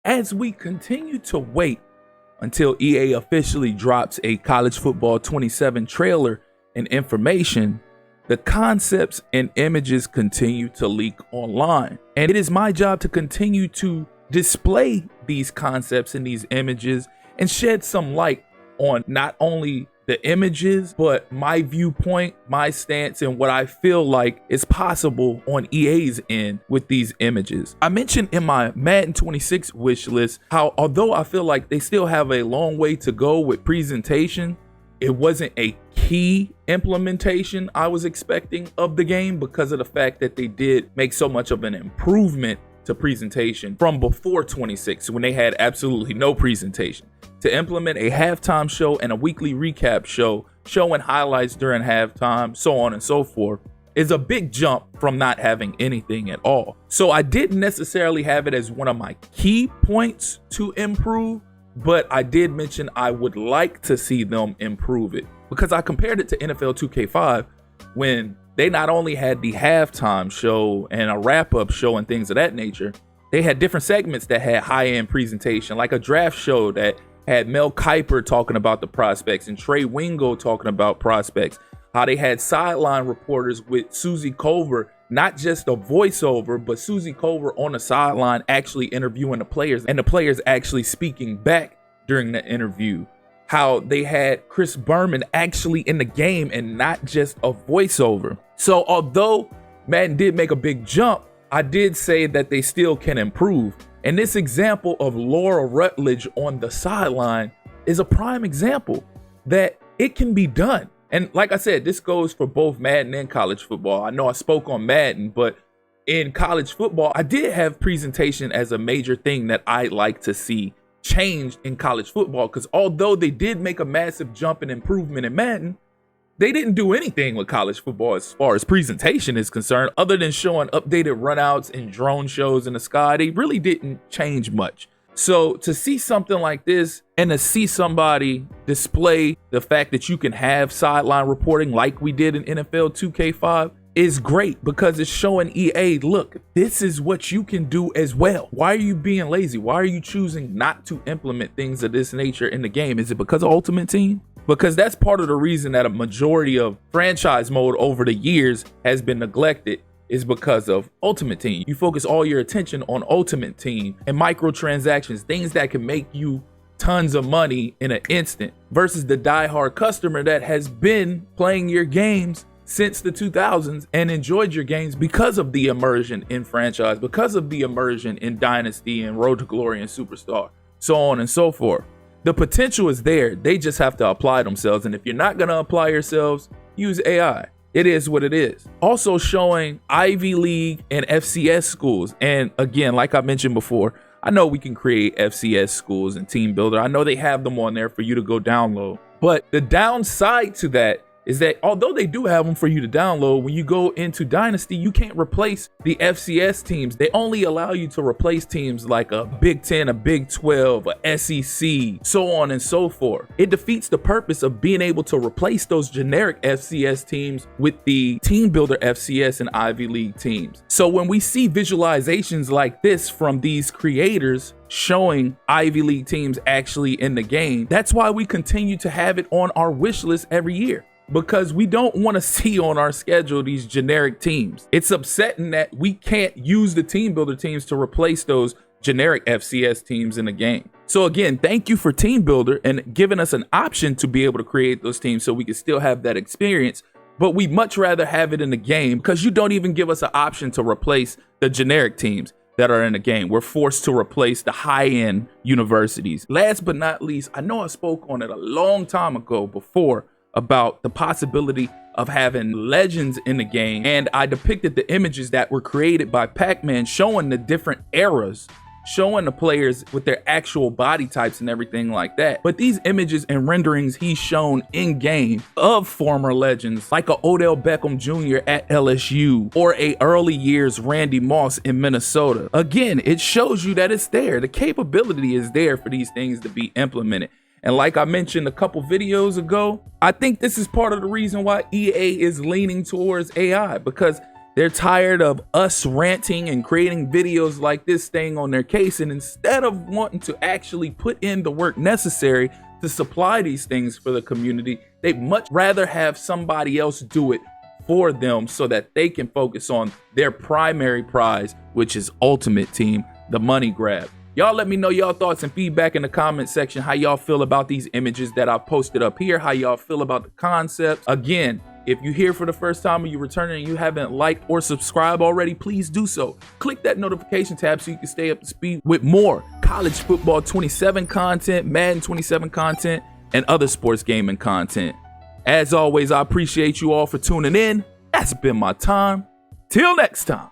as we continue to wait until EA officially drops a College Football 27 trailer and information, the concepts and images continue to leak online. And it is my job to continue to display these concepts and these images and shed some light on not only the images, but my viewpoint, my stance, and what I feel like is possible on EA's end with these images. I mentioned in my Madden 26 wish list how although I feel like they still have a long way to go with presentation, it wasn't a key implementation I was expecting of the game because of the fact that they did make so much of an improvement to presentation from before 26 when they had absolutely no presentation. To implement a halftime show and a weekly recap show showing highlights during halftime, so on and so forth, is a big jump from not having anything at all. So I didn't necessarily have it as one of my key points to improve, but I did mention I would like to see them improve it because I compared it to NFL 2K5 when they not only had the halftime show and a wrap-up show and things of that nature, they had different segments that had high-end presentation, like a draft show that had Mel Kiper talking about the prospects and Trey Wingo talking about prospects. How they had sideline reporters with Suzy Kolber, not just a voiceover, but Suzy Kolber on the sideline actually interviewing the players and the players actually speaking back during the interview. How they had Chris Berman actually in the game and not just a voiceover. So although Madden did make a big jump, I did say that they still can improve. And this example of Laura Rutledge on the sideline is a prime example that it can be done. And like I said, this goes for both Madden and college football. I know I spoke on Madden, but in college football, I did have presentation as a major thing that I like to see changed in college football. Because although they did make a massive jump and improvement in Madden, they didn't do anything with college football as far as presentation is concerned, other than showing updated runouts and drone shows in the sky. They really didn't change much. So to see something like this and to see somebody display the fact that you can have sideline reporting like we did in NFL 2K5 is great because it's showing EA, look, this is what you can do as well. Why are you being lazy? Why are you choosing not to implement things of this nature in the game? Is it because of Ultimate Team? Because that's part of the reason that a majority of franchise mode over the years has been neglected is because of Ultimate Team. You focus all your attention on Ultimate Team and microtransactions, things that can make you tons of money in an instant versus the diehard customer that has been playing your games since the 2000s and enjoyed your games because of the immersion in franchise, because of the immersion in Dynasty and Road to Glory and Superstar, so on and so forth. The potential is there. They just have to apply themselves. And if you're not going to apply yourselves, use AI. It is what it is. Also showing Ivy League and FCS schools. And again, like I mentioned before, I know we can create FCS schools and Team Builder. I know they have them on there for you to go download. But the downside to that is that although they do have them for you to download, when you go into Dynasty, you can't replace the FCS teams. They only allow you to replace teams like a Big 10, a Big 12, a SEC, so on and so forth. It defeats the purpose of being able to replace those generic FCS teams with the Team Builder FCS and Ivy League teams. So when we see visualizations like this from these creators showing Ivy League teams actually in the game, that's why we continue to have it on our wish list every year. Because we don't want to see on our schedule these generic teams. It's upsetting that we can't use the Team Builder teams to replace those generic FCS teams in the game. So again, thank you for Team Builder and giving us an option to be able to create those teams so we can still have that experience. But we'd much rather have it in the game because you don't even give us an option to replace the generic teams that are in the game. We're forced to replace the high-end universities. Last but not least, I know I spoke on it a long time ago before about the possibility of having legends in the game, and I depicted the images that were created by Pac-Man showing the different eras, showing the players with their actual body types and everything like that. But these images and renderings he's shown in game of former legends like a Odell Beckham Jr. at LSU or a early years Randy Moss in Minnesota, again, it shows you that it's there. The capability is there for these things to be implemented. And like I mentioned a couple videos ago, I think this is part of the reason why EA is leaning towards AI, because They're tired of us ranting and creating videos like this, staying on their case. And instead of wanting to actually put in the work necessary to supply these things for the community, they'd much rather have somebody else do it for them so that they can focus on their primary prize, which is Ultimate Team, the money grab. Y'all let me know y'all thoughts and feedback in the comment section, how y'all feel about these images that I've posted up here, how y'all feel about the concepts. Again, if you're here for the first time or you're returning and you haven't liked or subscribed already, please do so. Click that notification tab so you can stay up to speed with more College Football 27 content, Madden 27 content, and other sports gaming content. As always, I appreciate you all for tuning in. That's been my time. Till next time.